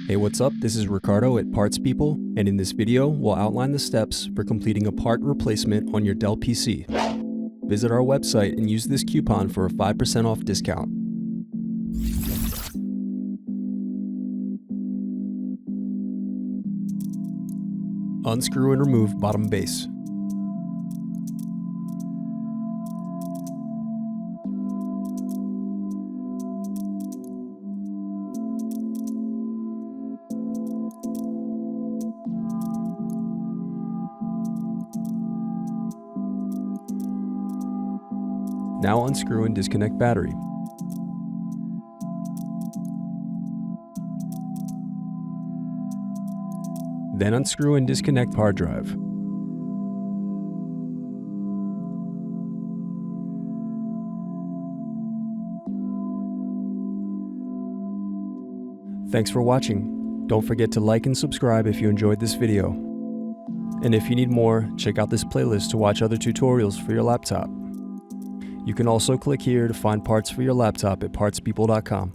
Hey, what's up? This is Ricardo at Parts People, and in this video, we'll outline the steps for completing a part replacement on your Dell PC. Visit our website and use this coupon for a 5% off discount. Unscrew and remove bottom base. Now unscrew and disconnect battery. Then unscrew and disconnect hard drive. Thanks for watching. Don't forget to like and subscribe if you enjoyed this video. And if you need more, check out this playlist to watch other tutorials for your laptop. You can also click here to find parts for your laptop at partspeople.com.